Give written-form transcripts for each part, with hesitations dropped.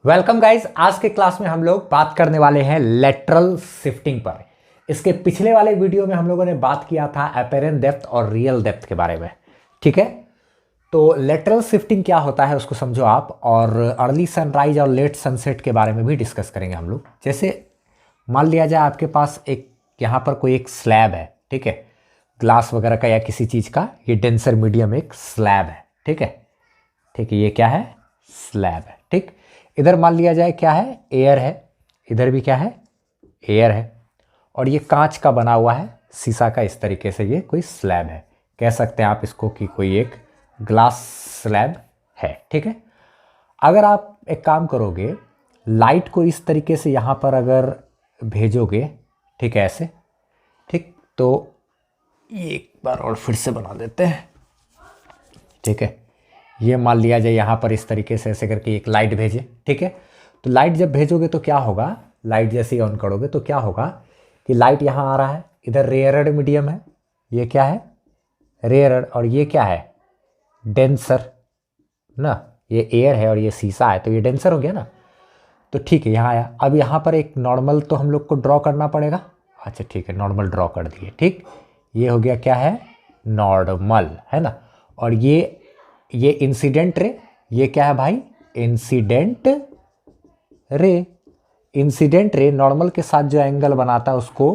Welcome guys. आज के class में हम लोग बात करने वाले हैं लेटरल शिफ्टिंग पर। इसके पिछले वाले वीडियो में हम लोगों ने बात किया था अपेरेंट डेप्थ और रियल डेप्थ के बारे में। ठीक है, तो लेटरल शिफ्टिंग क्या होता है उसको समझो आप, और अर्ली सनराइज और लेट सनसेट के बारे में भी डिस्कस करेंगे हम लोग। जैसे मान लिया जाए आपके पास एक यहाँ पर कोई एक स्लैब है, ठीक है, ग्लास वगैरह का या किसी चीज़ का, ये डेंसर मीडियम एक स्लैब है। ठीक है, ठीक है, ये क्या है? स्लैब है। ठीक, इधर मान लिया जाए क्या है? एयर है। इधर भी क्या है? एयर है। और ये कांच का बना हुआ है, शीशा का। इस तरीके से ये कोई स्लैब है, कह सकते हैं आप इसको कि कोई एक ग्लास स्लैब है। ठीक है, अगर आप एक काम करोगे, लाइट को इस तरीके से यहाँ पर अगर भेजोगे, ठीक है, ऐसे, ठीक, तो ये एक बार और फिर से बना देते हैं। ठीक है, ये मान लिया जाए यहाँ पर इस तरीके से ऐसे करके एक लाइट भेजे। ठीक है, तो लाइट जब भेजोगे तो क्या होगा? लाइट जैसे ही ऑन करोगे तो क्या होगा कि लाइट यहाँ आ रहा है, इधर रेयरड मीडियम है, ये क्या है? रेयरड। और ये क्या है? डेंसर ना, ये एयर है और ये शीशा है, तो ये डेंसर हो गया ना। तो ठीक है, यहाँ आया। अब यहाँ पर एक नॉर्मल तो हम लोग को ड्रॉ करना पड़ेगा। अच्छा ठीक है, नॉर्मल ड्रॉ कर दिए। ठीक, ये हो गया क्या है? नॉर्मल, है ना। और ये इंसिडेंट रे, ये क्या है भाई? Incident ray. Incident ray normal के साथ जो एंगल बनाता है उसको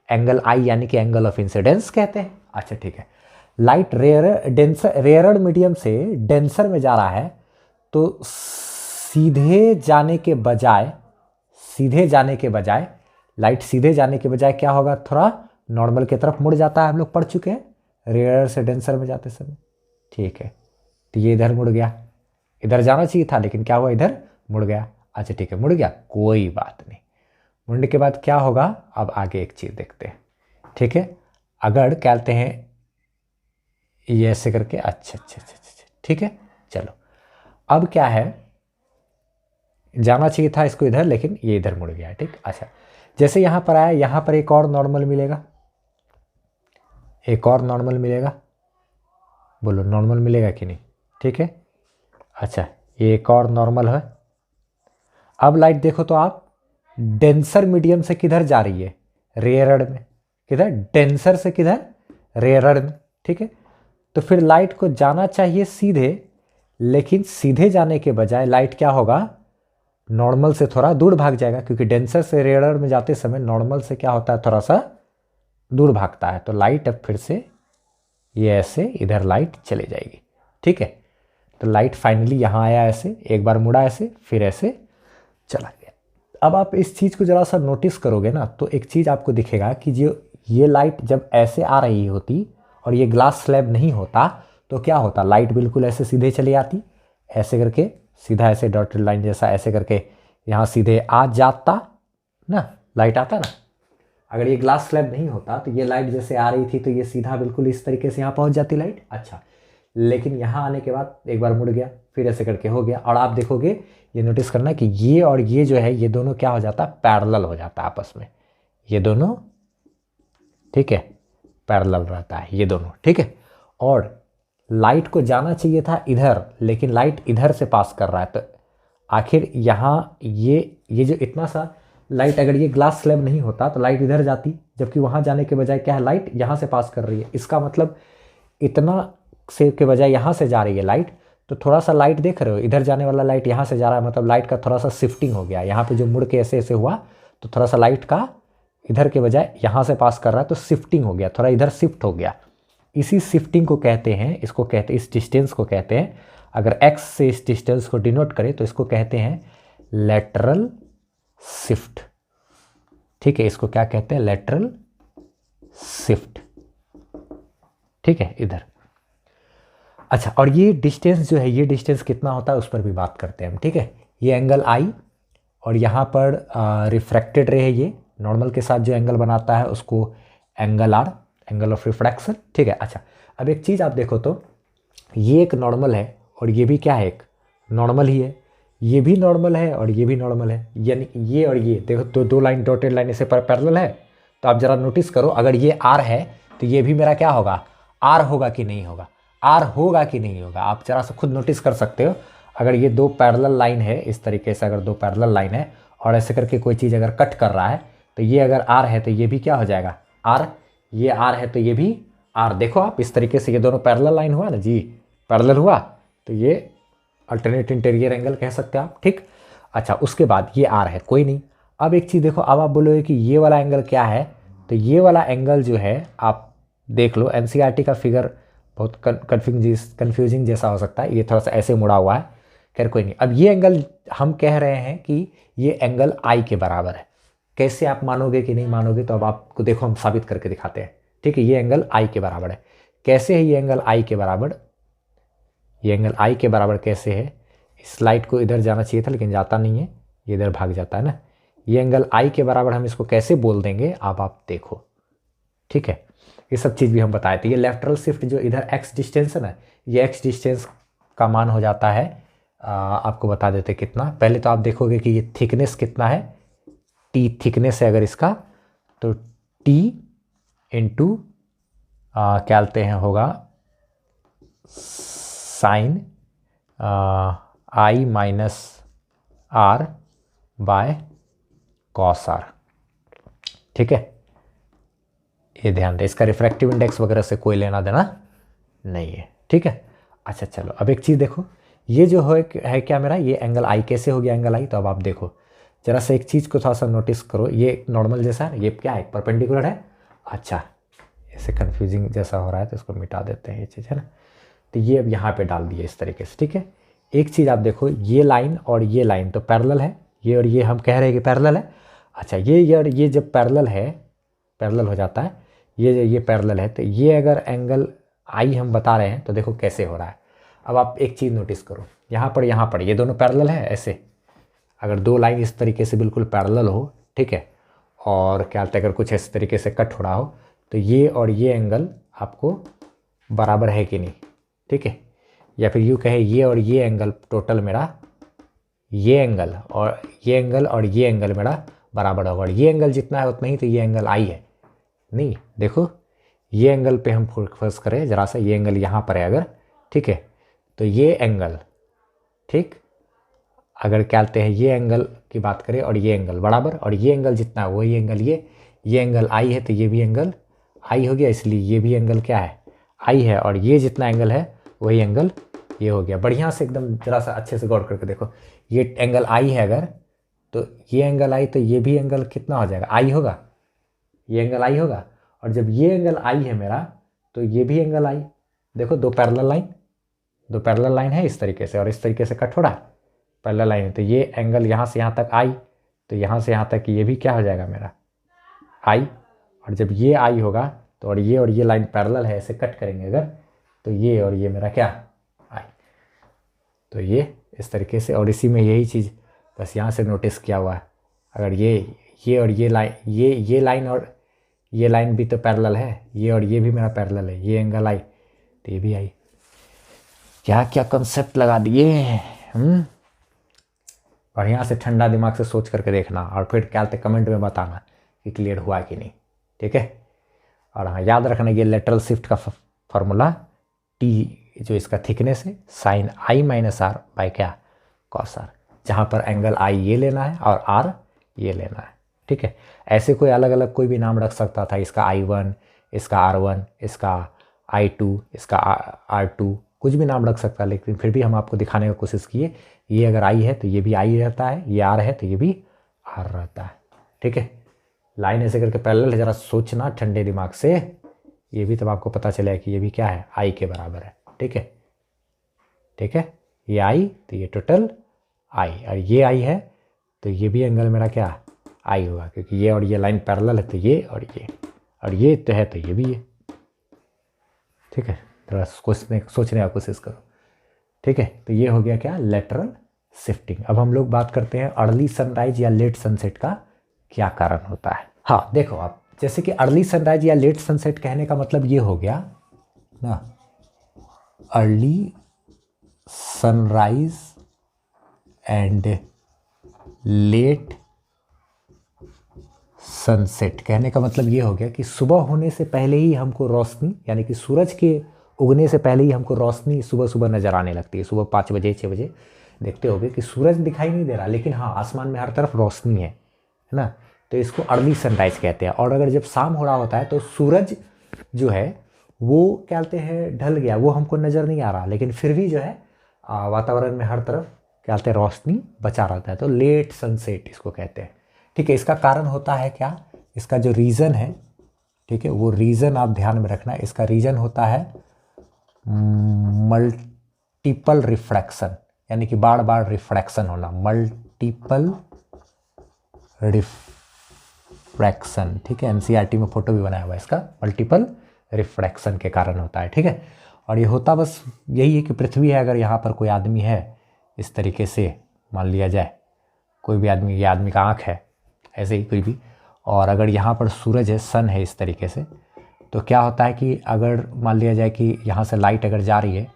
एंगल आई यानी कि एंगल ऑफ इंसिडेंस कहते हैं। अच्छा ठीक है, लाइट रेयरड मीडियम से डेंसर में जा रहा है, तो सीधे जाने के बजाय लाइट सीधे जाने के बजाय क्या होगा? थोड़ा नॉर्मल की तरफ मुड़ जाता है। हम लोग पढ़ चुके हैं रेयर से डेंसर में जाते समय। ठीक है, तो ये इधर मुड़ गया, इधर जाना चाहिए था लेकिन क्या हुआ? इधर मुड़ गया। अच्छा ठीक है, मुड़ गया, कोई बात नहीं। मुड़ने के बाद क्या होगा? अब आगे एक चीज़ देखते हैं। ठीक है, अगर कहते हैं ये ऐसे करके, अच्छा, ठीक है, चलो। अब क्या है, जाना चाहिए था इसको इधर लेकिन ये इधर मुड़ गया। ठीक, अच्छा, जैसे यहाँ पर आया, यहाँ पर एक और नॉर्मल मिलेगा, एक और नॉर्मल मिलेगा। बोलो नॉर्मल मिलेगा कि नहीं? ठीक है, अच्छा, ये एक और नॉर्मल है। अब लाइट देखो तो आप, डेंसर मीडियम से किधर जा रही है? रेयरड में। किधर? डेंसर से किधर? रेयरड में। ठीक है, तो फिर लाइट को जाना चाहिए सीधे, लेकिन सीधे जाने के बजाय लाइट क्या होगा? नॉर्मल से थोड़ा दूर भाग जाएगा, क्योंकि डेंसर से रेयरड में जाते समय नॉर्मल से क्या होता है? थोड़ा सा दूर भागता है। तो लाइट अब फिर से ये ऐसे इधर लाइट चली जाएगी। ठीक है, तो लाइट फाइनली यहाँ आया, ऐसे एक बार मुड़ा, ऐसे फिर ऐसे चला गया। अब आप इस चीज़ को ज़रा सा नोटिस करोगे ना, तो एक चीज़ आपको दिखेगा कि जो ये लाइट जब ऐसे आ रही होती और ये ग्लास स्लैब नहीं होता तो क्या होता? लाइट बिल्कुल ऐसे सीधे चली आती, ऐसे करके सीधा ऐसे डॉटेड लाइन जैसा ऐसे करके यहाँ सीधे आ जाता ना, लाइट आता ना। अगर ये ग्लास स्लैब नहीं होता तो ये लाइट जैसे आ रही थी तो ये सीधा बिल्कुल इस तरीके से यहाँ पहुँच जाती लाइट। अच्छा, लेकिन यहाँ आने के बाद एक बार मुड़ गया, फिर ऐसे करके हो गया। और आप देखोगे, ये नोटिस करना कि ये और ये जो है, ये दोनों क्या हो जाता है? पैरेलल हो जाता है आपस में, ये दोनों। ठीक है, पैरेलल रहता है ये दोनों। ठीक है, और लाइट को जाना चाहिए था इधर, लेकिन लाइट इधर से पास कर रहा है, तो आखिर यहाँ ये जो इतना सा लाइट, अगर ये ग्लास स्लैब नहीं होता तो लाइट इधर जाती, जबकि वहाँ जाने के बजाय क्या है? लाइट यहाँ से पास कर रही है। इसका मतलब इतना से के बजाय यहाँ से जा रही है लाइट, तो थोड़ा सा लाइट देख रहे हो, इधर जाने वाला लाइट यहाँ से जा रहा है, मतलब लाइट का थोड़ा सा शिफ्टिंग हो गया। यहाँ पे जो मुड़ के ऐसे ऐसे हुआ, तो थोड़ा सा लाइट का इधर के बजाय यहाँ से पास कर रहा है, तो शिफ्टिंग हो गया, थोड़ा इधर शिफ्ट हो गया। इसी शिफ्टिंग को कहते हैं, इसको कहते हैं, इस डिस्टेंस को कहते हैं, अगर x से इस डिस्टेंस को डिनोट करें तो इसको कहते हैं लेटरल शिफ्ट। ठीक है, इसको क्या कहते हैं? Lateral shift. ठीक है, इधर। अच्छा, और ये डिस्टेंस जो है, ये डिस्टेंस कितना होता है उस पर भी बात करते हैं हम। ठीक है, ये एंगल आई और यहाँ पर रिफ्रैक्टेड रे है, ये नॉर्मल के साथ जो एंगल बनाता है उसको angle R, angle of refraction. ठीक है, अच्छा, अब एक चीज़ आप देखो तो ये एक नॉर्मल है और ये भी क्या है? एक नॉर्मल ही है। ये भी नॉर्मल है और ये भी नॉर्मल है, यानी ये और ये देखो तो दो लाइन डॉटेड लाइन इसे पैरेलल है। तो आप ज़रा नोटिस करो, अगर ये आर है तो ये भी मेरा क्या होगा? आर होगा कि नहीं होगा? आर होगा कि नहीं होगा? आप जरा सा खुद नोटिस कर सकते हो। अगर ये दो पैरेलल लाइन है, इस तरीके से अगर दो पैरेलल लाइन है और ऐसे करके कोई चीज़ अगर कट कर रहा है तो ये अगर आर है तो ये भी क्या हो जाएगा आर, ये आर है तो ये भी आर। देखो आप इस तरीके से ये दोनों पैरेलल लाइन हुआ ना जी, पैरेलल हुआ तो ये अल्टरनेट इंटीरियर एंगल कह सकते हैं आप, ठीक। अच्छा उसके बाद ये आर है, कोई नहीं। अब एक चीज़ देखो, अब आप बोलोगे कि ये वाला एंगल क्या है, तो ये वाला एंगल जो है आप देख लो, एनसीईआरटी का फिगर बहुत कन्फ्यूजिंग जैसा हो सकता है, ये थोड़ा सा ऐसे मुड़ा हुआ है, खैर कोई नहीं। अब ये एंगल हम कह रहे हैं कि ये एंगल आई के बराबर है। कैसे आप मानोगे कि नहीं मानोगे, तो अब आपको देखो हम साबित करके दिखाते हैं, ठीक है। ये एंगल आई के बराबर है। कैसे है ये एंगल आई के बराबर, ये एंगल आई के बराबर कैसे है, स्लाइड को इधर जाना चाहिए था लेकिन जाता नहीं है, ये इधर भाग जाता है ना। ये एंगल आई के बराबर हम इसको कैसे बोल देंगे अब आप देखो, ठीक है। ये सब चीज़ भी हम बताए थे। ये लेफ्टरल शिफ्ट जो इधर एक्स डिस्टेंस है ना, ये एक्स डिस्टेंस का मान हो जाता है, आपको बता देते कितना। पहले तो आप देखोगे कि ये थिकनेस कितना है, टी थिकनेस है अगर इसका, तो टी इंटू क्या बोलते हैं होगा sine I minus R by cos R, ठीक है। ये ध्यान दें, इसका रिफ्रैक्टिव इंडेक्स वगैरह से कोई लेना देना नहीं है, ठीक है। अच्छा चलो अब एक चीज़ देखो, ये जो है क्या मेरा, ये एंगल आई कैसे हो गया एंगल आई, तो अब आप देखो जरा सा एक चीज़ को थोड़ा सा नोटिस करो, ये नॉर्मल जैसा है, ये क्या है परपेंडिकुलर है। अच्छा ऐसे कंफ्यूजिंग जैसा हो रहा है तो इसको मिटा देते हैं, ये चीज़ है ना। तो ये अब यहाँ पे डाल दिए इस तरीके से, ठीक है। एक चीज़ आप देखो, ये लाइन और ये लाइन तो पैरेलल है, ये और ये हम कह रहे हैं कि पैरेलल है। अच्छा ये और ये जब पैरेलल है, पैरेलल हो जाता है, ये पैरेलल है, तो ये अगर एंगल आई हम बता रहे हैं तो देखो कैसे हो रहा है। अब आप एक चीज़ नोटिस करो, यहाँ पर ये दोनों पैरेलल है ऐसे, अगर दो लाइन इस तरीके से बिल्कुल पैरेलल हो, ठीक है, और क्या बोलते हैं अगर कुछ इस तरीके से कट हो रहा हो, तो ये और ये एंगल आपको बराबर है कि नहीं, ठीक है। या फिर यूँ कहे ये और ये एंगल टोटल मेरा, ये एंगल और ये एंगल और ये एंगल मेरा बराबर होगा, और ये एंगल जितना है उतना ही तो ये एंगल आई है नहीं। देखो ये एंगल पे हम फोकस करें जरा सा, ये एंगल यहाँ पर है अगर, ठीक है, तो ये एंगल, ठीक, अगर क्या कहते हैं ये एंगल की बात करें और ये एंगल बराबर, और ये एंगल जितना है वही एंगल ये एंगल आई है, तो ये भी एंगल आई हो गया, इसलिए ये भी एंगल क्या है आई है, और ये जितना एंगल है वही एंगल ये हो गया। बढ़िया से एकदम जरा सा अच्छे से गौर करके देखो, ये एंगल आई है अगर, तो ये एंगल आई, तो ये भी एंगल कितना हो जाएगा आई होगा, ये एंगल आई होगा, और जब ये एंगल आई है मेरा तो ये भी एंगल आई। देखो दो पैरेलल लाइन है इस तरीके से, और इस तरीके से कट हो रहा है, पैरेलल लाइन है, तो ये एंगल यहाँ से यहाँ तक आई, तो यहाँ से यहाँ तक ये भी क्या हो जाएगा मेरा आई, और जब ये आई होगा तो और ये लाइन पैरेलल है, ऐसे कट करेंगे अगर, तो ये और ये मेरा क्या आई, तो ये इस तरीके से। और इसी में यही चीज़ बस यहाँ से नोटिस किया हुआ है, अगर ये और ये लाइन, ये लाइन और ये लाइन भी तो पैरेलल है, ये और ये भी मेरा पैरेलल है, ये एंगल आई तो ये भी आई। क्या क्या कंसेप्ट लगा दिए। बढ़िया से ठंडा दिमाग से सोच करके देखना, और फिर क्या कहते कमेंट में बताना कि क्लियर हुआ कि नहीं, ठीक है। और हाँ याद रखना, ये लेटरल शिफ्ट का फॉर्मूला टी जो इसका थिकनेस है sine I minus R by क्या कॉस आर, जहाँ पर एंगल आई ये लेना है और आर ये लेना है, ठीक है। ऐसे कोई अलग अलग कोई भी नाम रख सकता था, इसका I1, इसका R1, इसका I2, इसका R2, कुछ भी नाम रख सकता है, लेकिन फिर भी हम आपको दिखाने की कोशिश किए, ये अगर I है तो ये भी I रहता है, ये R है तो ये भी R रहता है, ठीक है। लाइन ऐसे करके पैरेलल है, ज़रा सोचना ठंडे दिमाग से, ये भी तब आपको पता चलेगा कि ये भी क्या है I के बराबर है, ठीक है, ठीक है। ये I तो ये टोटल I, और ये I है तो ये भी एंगल मेरा क्या आई होगा, क्योंकि ये और ये लाइन पैरेलल है, तो ये और ये तो है तो ये भी है, ठीक है। थोड़ा सोचने का कोशिश करो, ठीक है। तो ये हो गया क्या लेटरल शिफ्टिंग। अब हम लोग बात करते हैं अर्ली सनराइज या लेट सनसेट का क्या कारण होता है। हाँ देखो आप, जैसे कि अर्ली सनराइज या लेट सनसेट कहने का मतलब ये हो गया ना, early sunrise and let sunset कहने का मतलब ये हो गया कि सुबह होने से पहले ही हमको रोशनी, यानी कि सूरज के उगने से पहले ही हमको रोशनी सुबह सुबह नज़र आने लगती है, सुबह 5 बजे 6 बजे देखते होगे कि सूरज दिखाई नहीं दे रहा, लेकिन हाँ आसमान में हर तरफ रोशनी है ना, तो इसको अर्ली सनराइज कहते हैं। और अगर जब शाम हो रहा होता है तो सूरज जो है वो क्या कहते हैं ढल गया, वो हमको नज़र नहीं आ रहा, लेकिन फिर भी जो है वातावरण में हर तरफ क्या कहते हैं रोशनी बचा रहता है, तो लेट सनसेट इसको कहते हैं। ठीक है, इसका कारण होता है क्या, इसका जो रीज़न है, ठीक है, वो रीज़न आप ध्यान में रखना। इसका रीज़न होता है मल्टीपल रिफ्रैक्शन, यानी कि बार बार रिफ्रैक्शन होना, मल्टीपल रिफ्रैक्शन। ठीक है, एनसीईआरटी में फोटो भी बनाया हुआ है इसका, मल्टीपल रिफ्रैक्शन के कारण होता है। ठीक है, और ये होता बस यही है कि पृथ्वी है, अगर यहाँ पर कोई आदमी है इस तरीके से मान लिया जाए, कोई भी आदमी, ये आदमी का आँख है ऐसे ही कोई भी, और अगर यहाँ पर सूरज है, सन है इस तरीके से, तो क्या होता है कि अगर मान लिया जाए कि यहाँ से लाइट अगर जा रही है,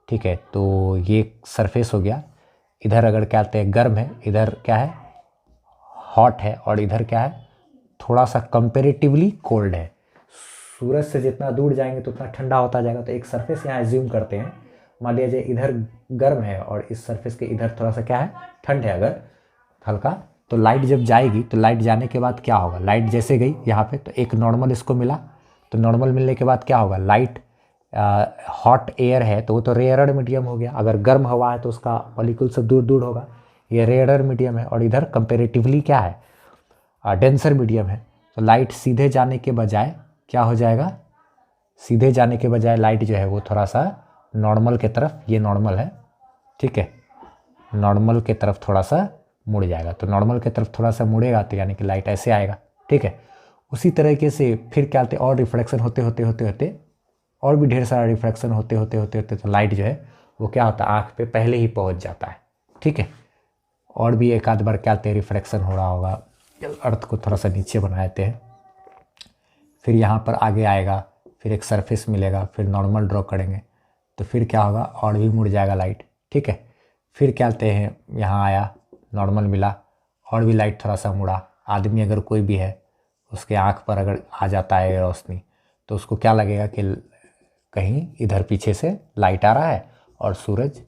ठीक है, तो ये सरफेस हो गया, इधर अगर क्या कहते हैं गर्म है, इधर क्या है हॉट है, और इधर क्या है थोड़ा सा कंपेरेटिवली कोल्ड है। सूरज से जितना दूर जाएंगे तो उतना ठंडा होता जाएगा। तो एक सरफेस यहाँ एज्यूम करते हैं, मान लिया जाए इधर गर्म है और इस सरफेस के इधर थोड़ा सा क्या है ठंड है अगर हल्का, तो लाइट जब जाएगी तो लाइट जाने के बाद क्या होगा, लाइट जैसे गई यहाँ पे तो एक नॉर्मल इसको मिला, तो नॉर्मल मिलने के बाद क्या होगा, लाइट हॉट एयर है तो वो तो रेयरर मीडियम हो गया, अगर गर्म हवा है तो उसका मॉलिक्यूल सब दूर दूर होगा, ये रेयरर मीडियम है, और इधर कंपेरेटिवली क्या है डेंसर मीडियम है। तो लाइट सीधे जाने के बजाय क्या हो जाएगा, सीधे जाने के बजाय लाइट जो है वो थोड़ा सा नॉर्मल के तरफ, ये नॉर्मल है ठीक है, नॉर्मल के तरफ थोड़ा सा मुड़ जाएगा। तो नॉर्मल के तरफ थोड़ा सा मुड़ेगा तो यानी कि लाइट ऐसे आएगा। ठीक है, उसी तरीके से फिर क्या होते और रिफ्लेक्शन होते होते होते होते और भी ढेर सारा रिफ्लेक्शन होते होते होते होते तो लाइट जो है वो क्या होता है आँख पे पहले ही पहुँच जाता है। ठीक है, और भी एक आध बार क्या होते हैं रिफ्लेक्शन हो रहा होगा, अर्थ को थोड़ा सा नीचे बना देते हैं, फिर यहाँ पर आगे आएगा, फिर एक सरफेस मिलेगा, फिर नॉर्मल ड्रॉ करेंगे तो फिर क्या होगा और भी मुड़ जाएगा लाइट। ठीक है, फिर क्या कहते हैं यहाँ आया नॉर्मल मिला और भी लाइट थोड़ा सा मुड़ा, आदमी अगर कोई भी है उसके आँख पर अगर आ जाता है रोशनी तो उसको क्या लगेगा कि कहीं इधर पीछे से लाइट आ रहा है और सूरज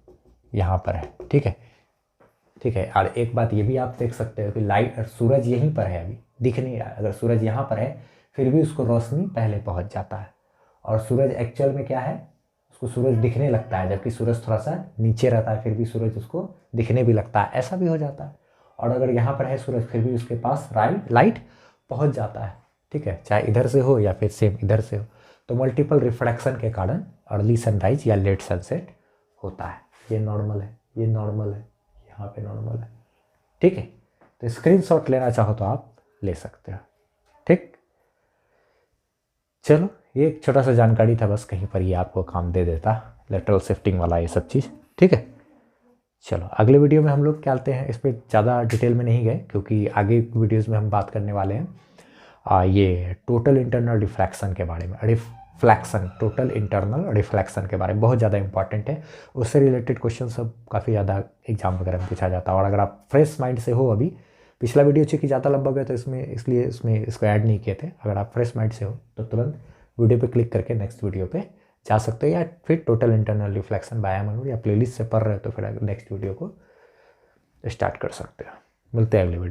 यहाँ पर है। ठीक है, ठीक है, और एक बात ये भी आप देख सकते हो कि लाइट सूरज यहीं पर है, अभी दिख नहीं रहा, अगर सूरज यहाँ पर है फिर भी उसको रोशनी पहले पहुँच जाता है, और सूरज एक्चुअल में क्या है उसको सूरज दिखने लगता है, जबकि सूरज थोड़ा सा नीचे रहता है फिर भी सूरज उसको दिखने भी लगता है, ऐसा भी हो जाता है। और अगर यहाँ पर है सूरज फिर भी उसके पास लाइट पहुँच जाता है। ठीक है, चाहे इधर से हो या फिर सेम इधर से हो। तो मल्टीपल रिफ्रैक्शन के कारण अर्ली सनराइज या लेट सनसेट होता है। ये नॉर्मल है, ये नॉर्मल है, यहाँ पे नॉर्मल है। ठीक है, तो स्क्रीनशॉट लेना चाहो तो आप ले सकते हो। ठीक, चलो ये एक छोटा सा जानकारी था बस, कहीं पर ये आपको काम दे देता, लेटरल शिफ्टिंग वाला ये सब चीज़। ठीक है, चलो अगले वीडियो में हम लोग क्या करते हैं, इस पर ज़्यादा डिटेल में नहीं गए क्योंकि आगे वीडियोस में हम बात करने वाले हैं ये टोटल इंटरनल रिफ्रैक्शन के बारे में, रिफ्लैक्शन, टोटल इंटरनल रिफ्लैक्शन के बारे में, बहुत ज़्यादा इंपॉर्टेंट है। उससे रिलेटेड क्वेश्चन सब काफ़ी ज़्यादा एग्जाम वगैरह में पूछा जाता है। और अगर आप फ्रेश माइंड से हो, अभी पिछला वीडियो चूँकि ज़्यादा लंबा गया तो इसलिए इसमें इसको ऐड नहीं किए थे, अगर आप फ्रेश माइंड से हो तो तुरंत वीडियो पे क्लिक करके नेक्स्ट वीडियो पे जा सकते हो, या फिर total internal reflection by Manor या प्लेलिस्ट से पढ़ रहे हो तो फिर नेक्स्ट वीडियो को स्टार्ट कर सकते हो। मिलते हैं अगले वीडियो।